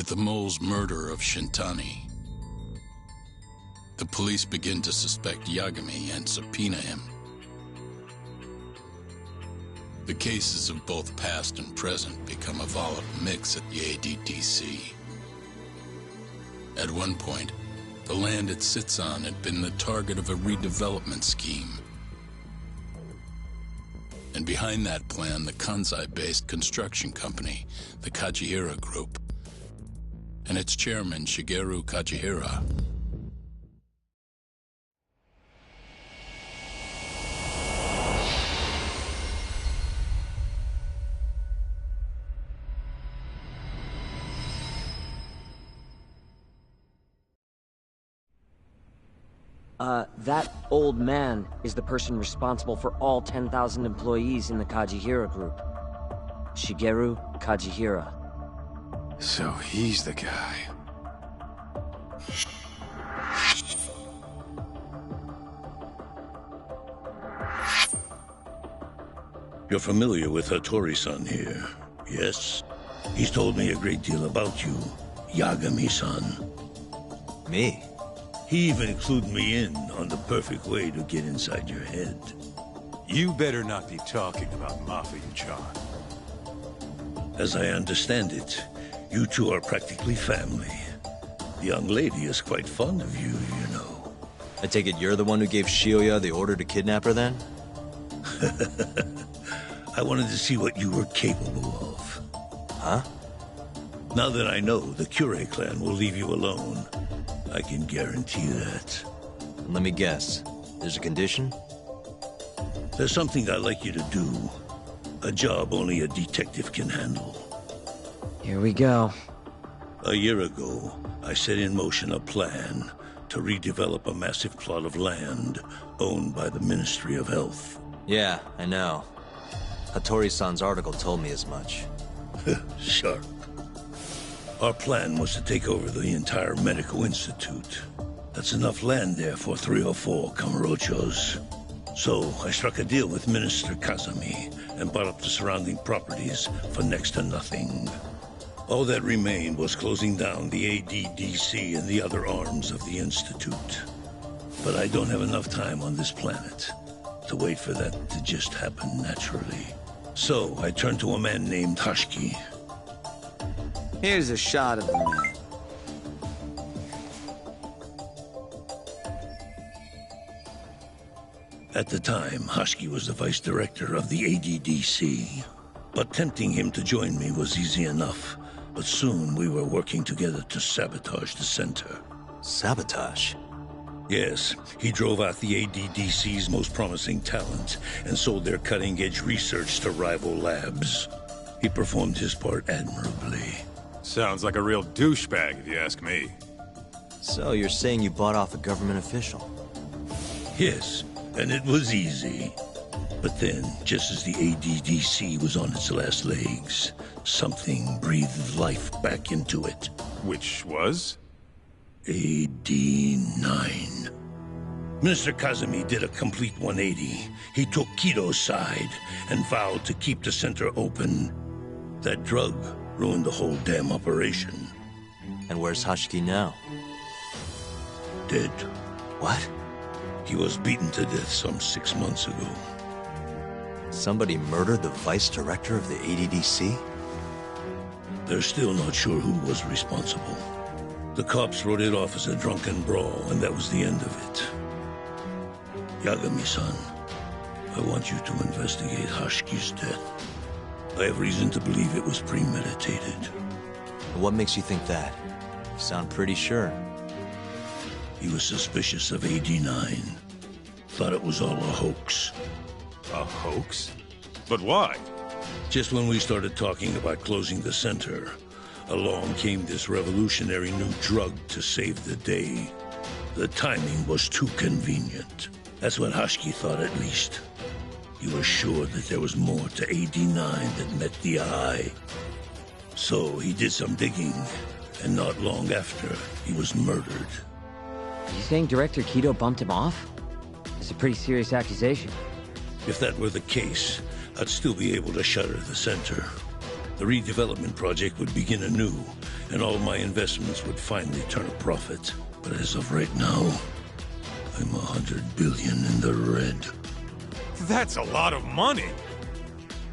With the mole's murder of Shintani, the police begin to suspect Yagami and subpoena him. The cases of both past and present become a volatile mix at the ADDC. At one point, the land it sits on had been the target of a redevelopment scheme. And behind that plan, the Kansai-based construction company, the Kajihira Group, and its chairman, Shigeru Kajihira. That old man is the person responsible for all 10,000 employees in the Kajihira Group. Shigeru Kajihira. So he's the guy. You're familiar with Hattori-san here, yes? He's told me a great deal about you, Yagami-san. Me? He even clued me in on the perfect way to get inside your head. You better not be talking about Mafia-chan. As I understand it, you two are practically family. The young lady is quite fond of you, you know. I take it you're the one who gave Shibuya the order to kidnap her, then? I wanted to see what you were capable of. Huh? Now that I know the Kure clan will leave you alone, I can guarantee that. Let me guess. There's a condition? There's something I'd like you to do. A job only a detective can handle. Here we go. A year ago, I set in motion a plan to redevelop a massive plot of land owned by the Ministry of Health. Yeah, I know. Hattori-san's article told me as much. Sharp. Our plan was to take over the entire medical institute. That's enough land there for 3 or 4 Kamurochos. So I struck a deal with Minister Kazami and bought up the surrounding properties for next to nothing. All that remained was closing down the ADDC and the other arms of the institute. But I don't have enough time on this planet to wait for that to just happen naturally. So I turned to a man named Hashiki. Here's a shot of the man. At the time, Hashiki was the vice director of the ADDC. But tempting him to join me was easy enough. But soon we were working together to sabotage the center. Sabotage? Yes, he drove out the ADDC's most promising talent and sold their cutting-edge research to rival labs. He performed his part admirably. Sounds like a real douchebag, if you ask me. So you're saying you bought off a government official? Yes, and it was easy. But then, just as the ADDC was on its last legs, something breathed life back into it. Which was? AD9. Minister Kazami did a complete 180. He took Kido's side and vowed to keep the center open. That drug ruined the whole damn operation. And where's Hashiki now? Dead. What? He was beaten to death some 6 months ago. Somebody murdered the vice director of the ADDC? They're still not sure who was responsible. The cops wrote it off as a drunken brawl, and that was the end of it. Yagami-san, I want you to investigate Hashiki's death. I have reason to believe it was premeditated. What makes you think that? You sound pretty sure. He was suspicious of AD9. Thought it was all a hoax. A hoax? But why? Just when we started talking about closing the center, along came this revolutionary new drug to save the day. The timing was too convenient. That's what Hashiki thought, at least. He was sure that there was more to AD9 that met the eye. So he did some digging, and not long after, he was murdered. Are you saying Director Kido bumped him off? That's a pretty serious accusation. If that were the case, I'd still be able to shutter the center. The redevelopment project would begin anew, and all my investments would finally turn a profit. But as of right now, I'm 100 billion in the red. That's a lot of money.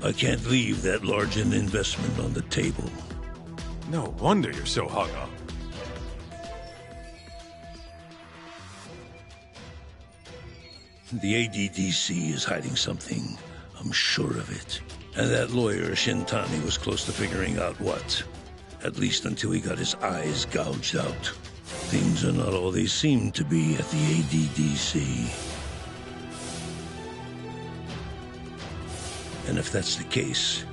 I can't leave that large an investment on the table. No wonder you're so hung up. The ADDC is hiding something. I'm sure of it. And that lawyer, Shintani, was close to figuring out what. At least until he got his eyes gouged out. Things are not all they seem to be at the ADDC. And if that's the case,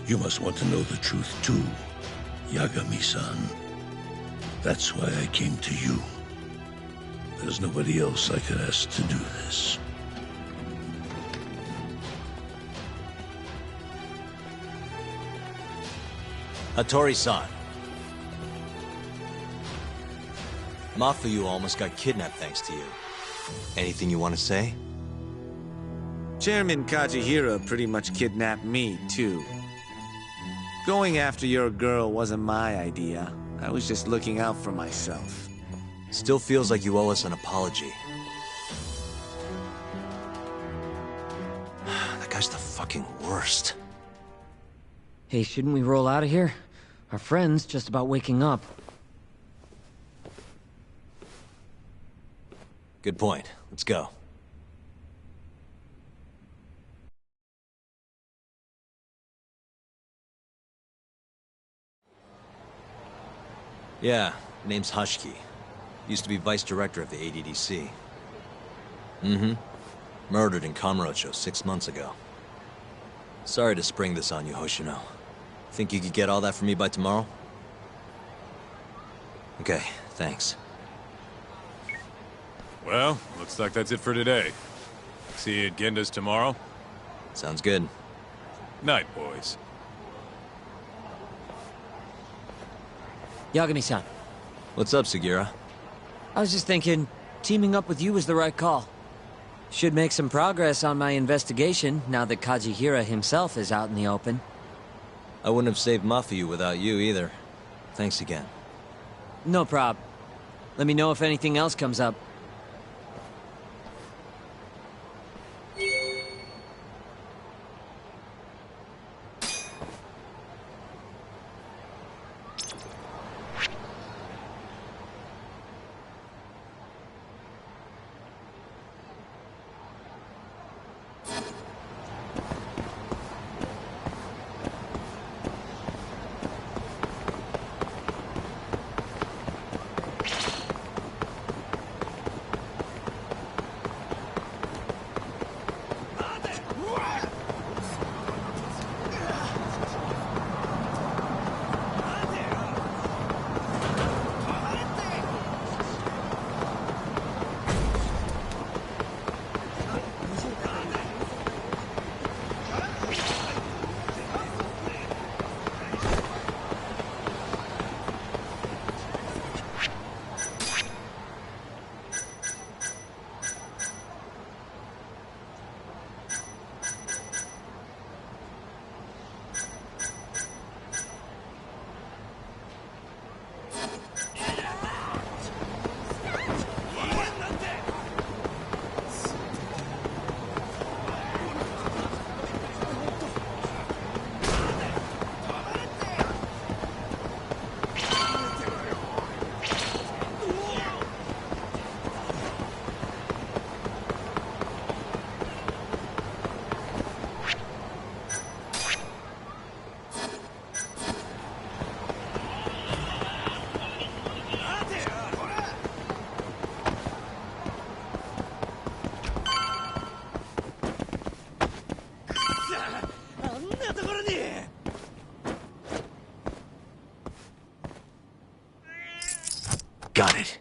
you must want to know the truth too, Yagami-san. That's why I came to you. There's nobody else I could ask to do this. Hattori-san. Mafuyu almost got kidnapped thanks to you. Anything you want to say? Chairman Kajihira pretty much kidnapped me, too. Going after your girl wasn't my idea. I was just looking out for myself. Still feels like you owe us an apology. That guy's the fucking worst. Hey, shouldn't we roll out of here? Our friend's just about waking up. Good point. Let's go. Yeah, name's Hushki. Used to be vice director of the ADDC. Mm-hmm. Murdered in Kamurocho 6 months ago. Sorry to spring this on you, Hoshino. Think you could get all that for me by tomorrow? Okay, thanks. Well, looks like that's it for today. See you at Genda's tomorrow. Sounds good. Night, boys. Yagami-san, What's up, Sugira? I was just thinking, teaming up with you was the right call. Should make some progress on my investigation now that Kajihira himself is out in the open. I wouldn't have saved Mafuyu without you either. Thanks again. No prob. Let me know if anything else comes up. Got it.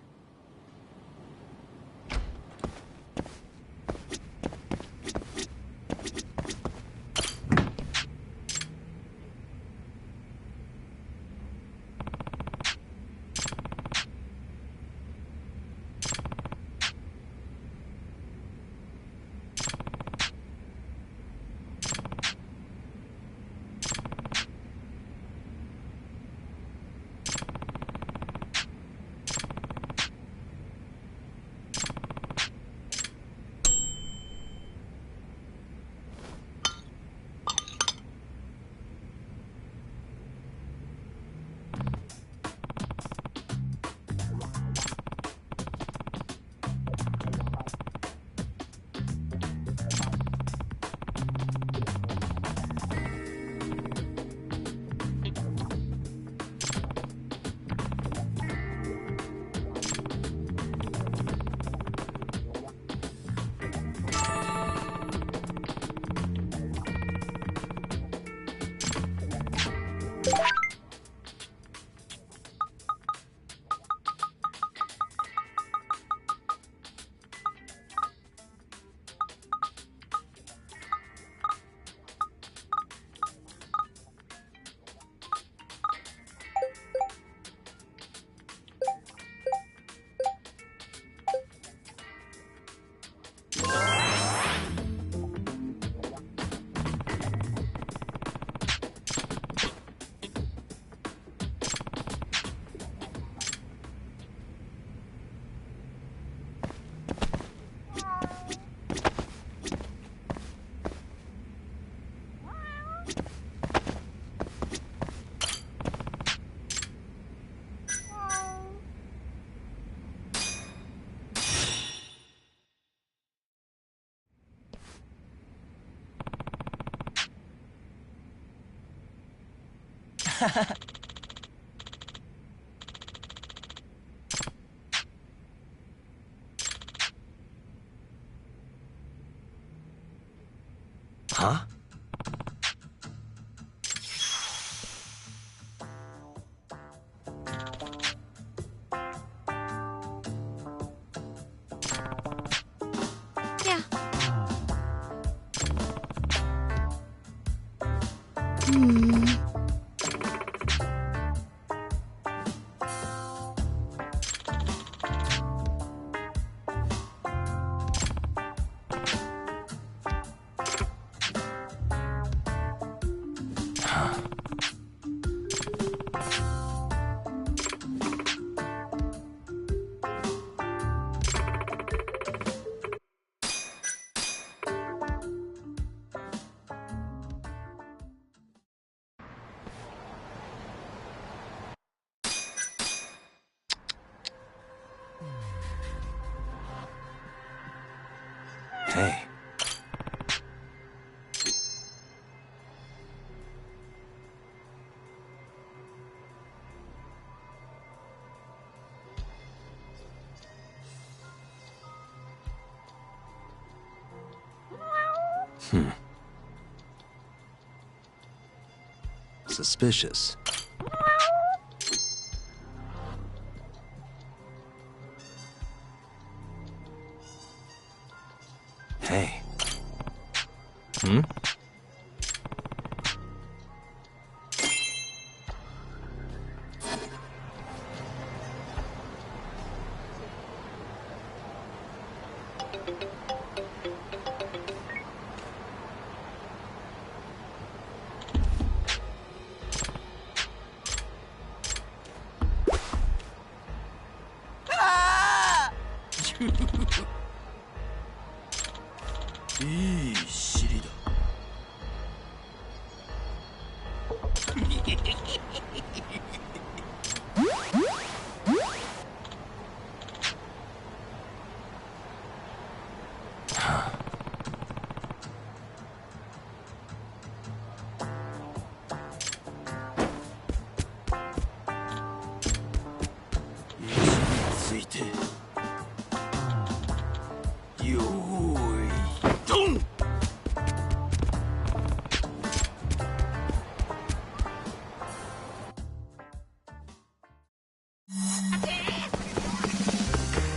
Huh? Yeah. Hey. Suspicious. Hey. Hmm?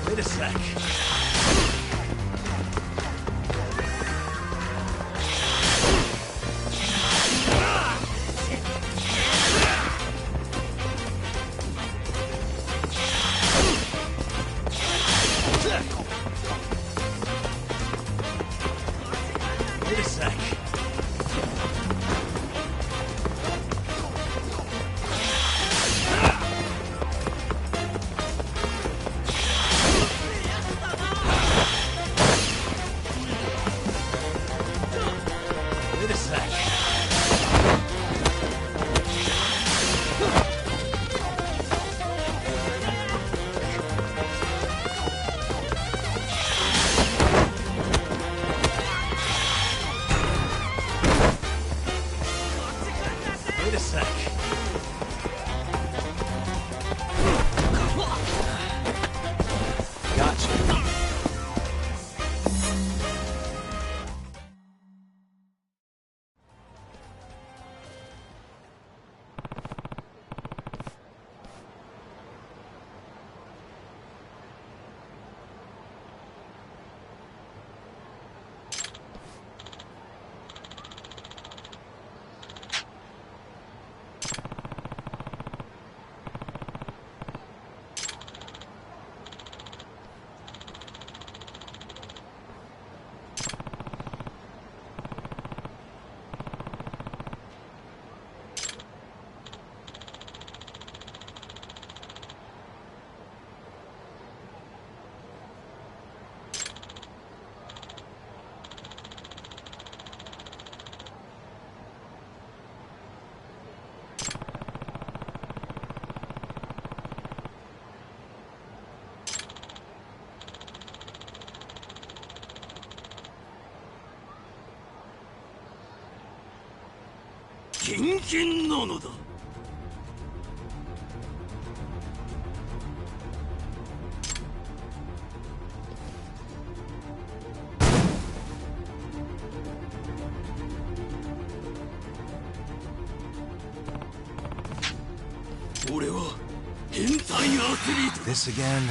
Wait a sec. Wait a sec. Wait a sec. Wait a sec. Gotcha. This again?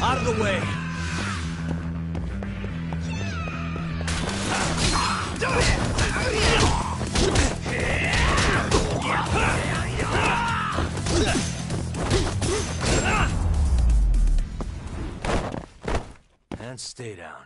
Out of the way! And stay down.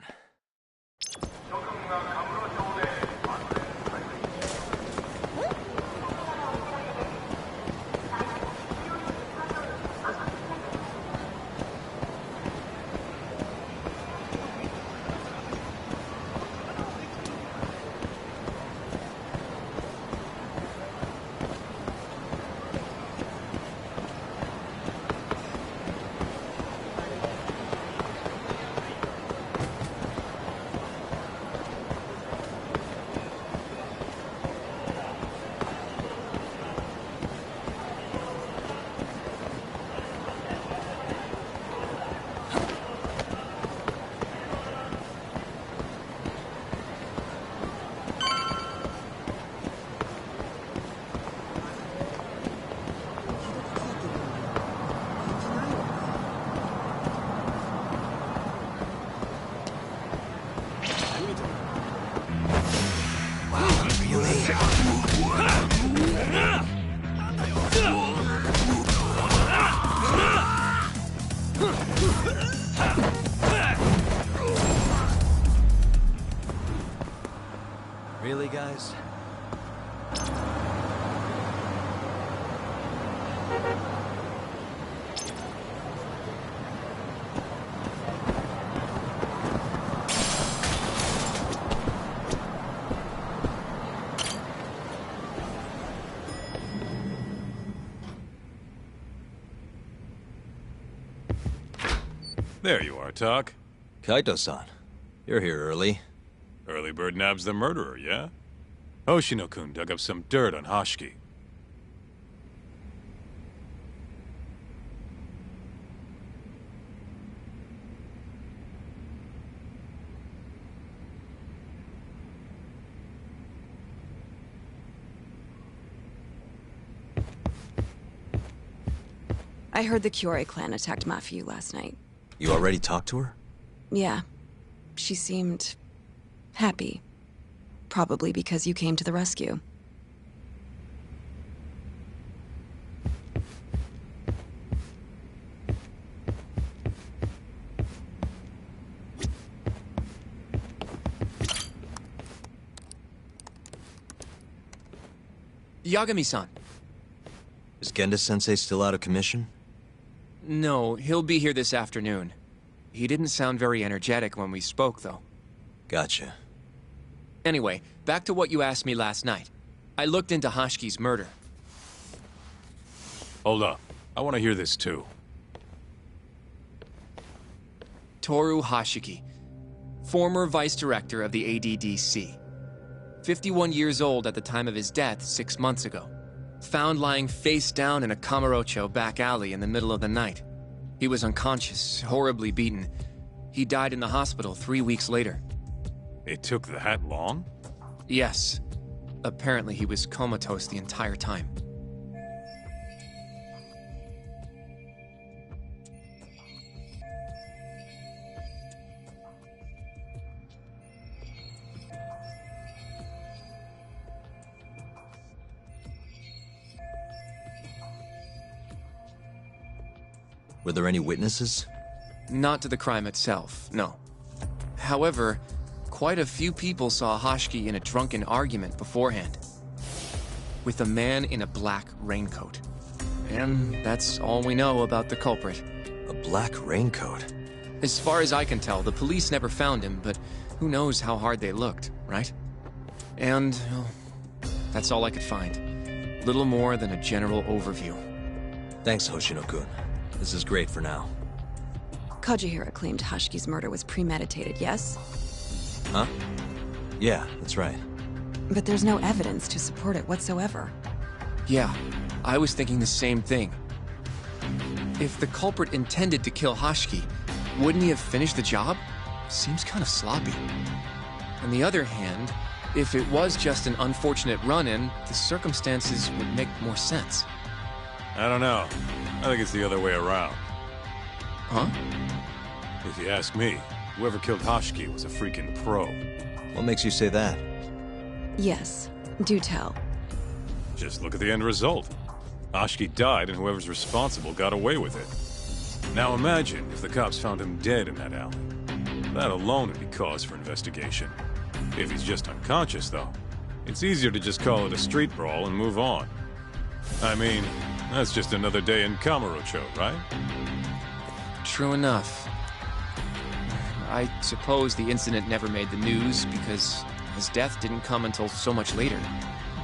Really, guys? There you are, Tak. Kaito-san, you're here early. Early bird nabs the murderer, yeah? Hoshino-kun dug up some dirt on Hashiki. I heard the Kyorei clan attacked Mafiu last night. You already talked to her? Yeah. She seemed happy. Probably because you came to the rescue. Yagami-san. Is Genda-sensei still out of commission? No, he'll be here this afternoon. He didn't sound very energetic when we spoke, though. Gotcha. Anyway, back to what you asked me last night. I looked into Hashiki's murder. Hold up. I want to hear this too. Toru Hashiki, former vice director of the ADDC. 51 years old at the time of his death 6 months ago. Found lying face down in a Kamurocho back alley in the middle of the night. He was unconscious, horribly beaten. He died in the hospital 3 weeks later. It took that long? Yes. Apparently he was comatose the entire time. Were there any witnesses? Not to the crime itself, no. However, quite a few people saw Hashiki in a drunken argument beforehand. With a man in a black raincoat. And that's all we know about the culprit. A black raincoat? As far as I can tell, the police never found him, but who knows how hard they looked, right? And, well, that's all I could find. Little more than a general overview. Thanks, Hoshino-kun. This is great for now. Kajihira claimed Hashiki's murder was premeditated, yes? Huh? Yeah, that's right. But there's no evidence to support it whatsoever. Yeah, I was thinking the same thing. If the culprit intended to kill Hashiki, wouldn't he have finished the job? Seems kind of sloppy. On the other hand, if it was just an unfortunate run-in, the circumstances would make more sense. I don't know. I think it's the other way around. Huh? If you ask me, whoever killed Hoshiki was a freaking pro. What makes you say that? Yes, do tell. Just look at the end result. Hoshiki died and whoever's responsible got away with it. Now imagine if the cops found him dead in that alley. That alone would be cause for investigation. If he's just unconscious, though, it's easier to just call it a street brawl and move on. I mean, that's just another day in Kamurocho, right? True enough. I suppose the incident never made the news because his death didn't come until so much later.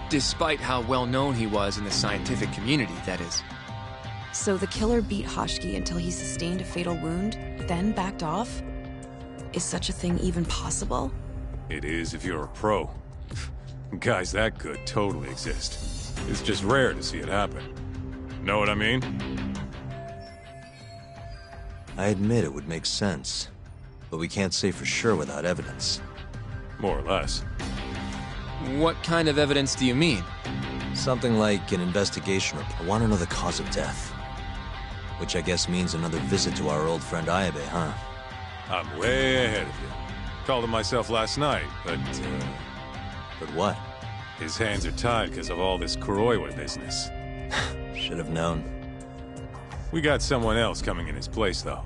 Despite how well known he was in the scientific community, that is. So the killer beat Hoshiki until he sustained a fatal wound, then backed off? Is such a thing even possible? It is if you're a pro. Guys that good totally exist. It's just rare to see it happen. Know what I mean? I admit it would make sense, but we can't say for sure without evidence. More or less. What kind of evidence do you mean? Something like an investigation report. I want to know the cause of death. Which I guess means another visit to our old friend Ayabe, huh? I'm way ahead of you. Called him myself last night, but But what? his hands are tied because of all this Kuroiwa business. Should have known. We got someone else coming in his place, though.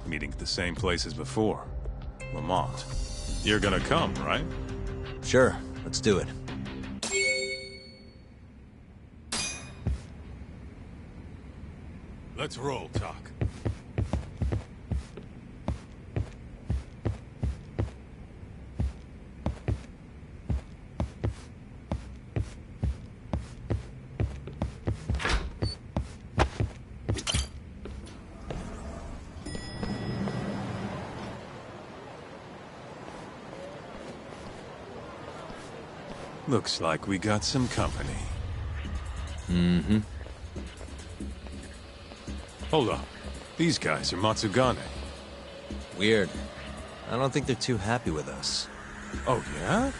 Meeting at the same place as before. Lamont. You're gonna come, right? Sure, let's do it. Let's roll, Talk. Looks like we got some company. Mm-hmm. Hold on. These guys are Matsugane. Weird. I don't think they're too happy with us. Oh, yeah?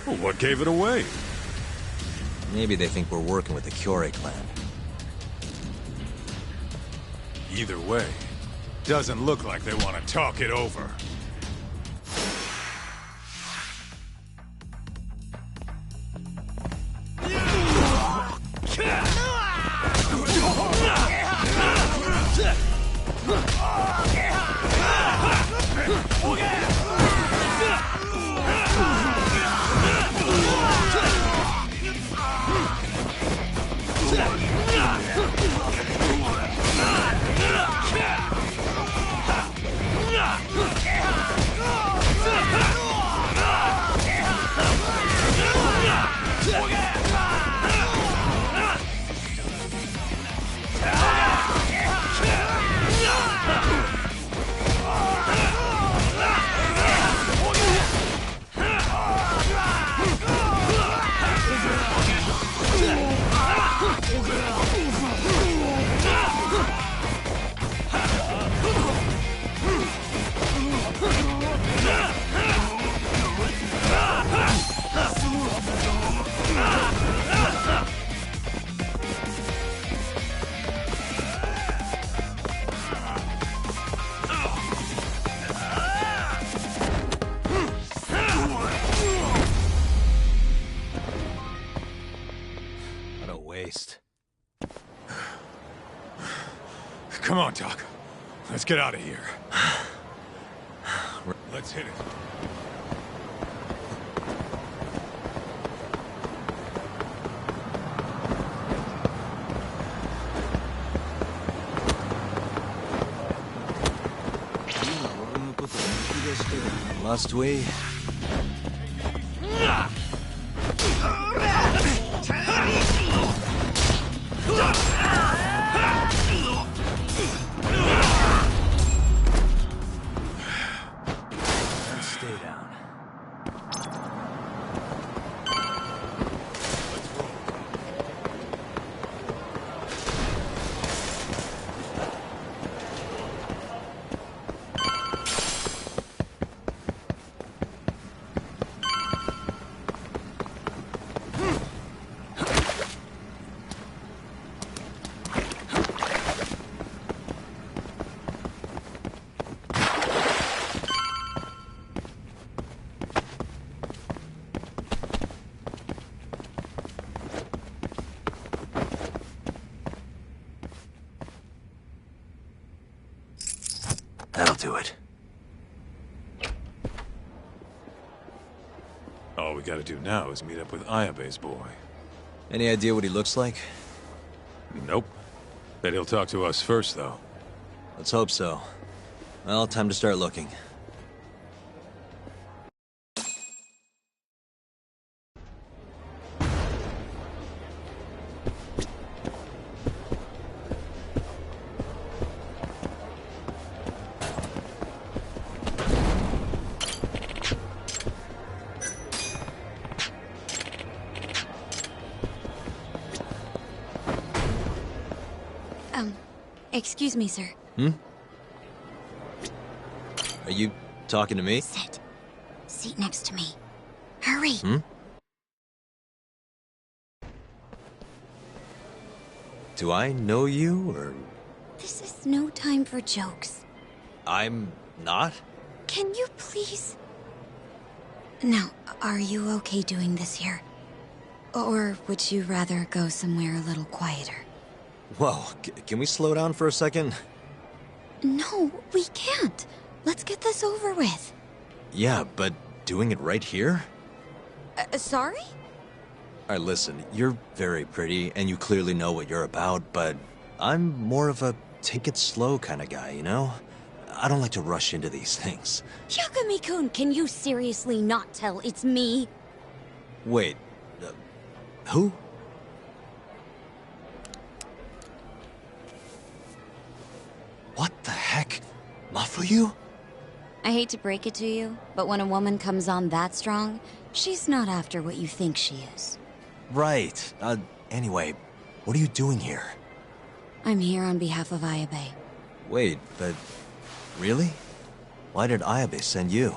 Well, what gave it away? Maybe they think we're working with the Kyorei clan. Either way, doesn't look like they want to talk it over. What a waste. Come on, Doc. Let's get out of here. Let's hit it. Must we? Stay down. to it. All we gotta do now is meet up with Ayabe's boy. Any idea what he looks like? Nope. Bet he'll talk to us first, though. Let's hope so. Well, time to start looking. Excuse me, sir. Are you talking to me? Sit. Seat next to me. Hurry. Do I know you, or... This is no time for jokes. I'm not? Can you please... Now, are you okay doing this here? Or would you rather go somewhere a little quieter? Whoa, can we slow down for a second? No, we can't. Let's get this over with. Yeah, but doing it right here? Sorry? Alright, listen, you're very pretty, and you clearly know what you're about, but I'm more of a take it slow kind of guy, you know? I don't like to rush into these things. Yagami-kun, can you seriously not tell it's me? Wait, who? What the heck? Mafuyu? I hate to break it to you, but when a woman comes on that strong, she's not after what you think she is. Right. Anyway, what are you doing here? I'm here on behalf of Ayabe. Wait, but... really? Why did Ayabe send you?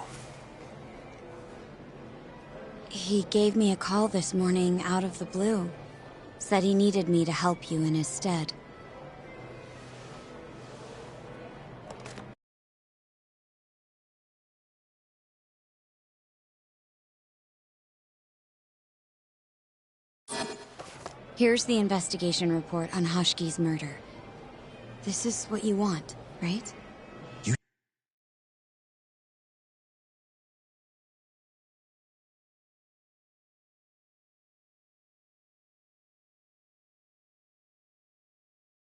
He gave me a call this morning out of the blue. Said he needed me to help you in his stead. Here's the investigation report on Hoshiki's murder. This is what you want, right?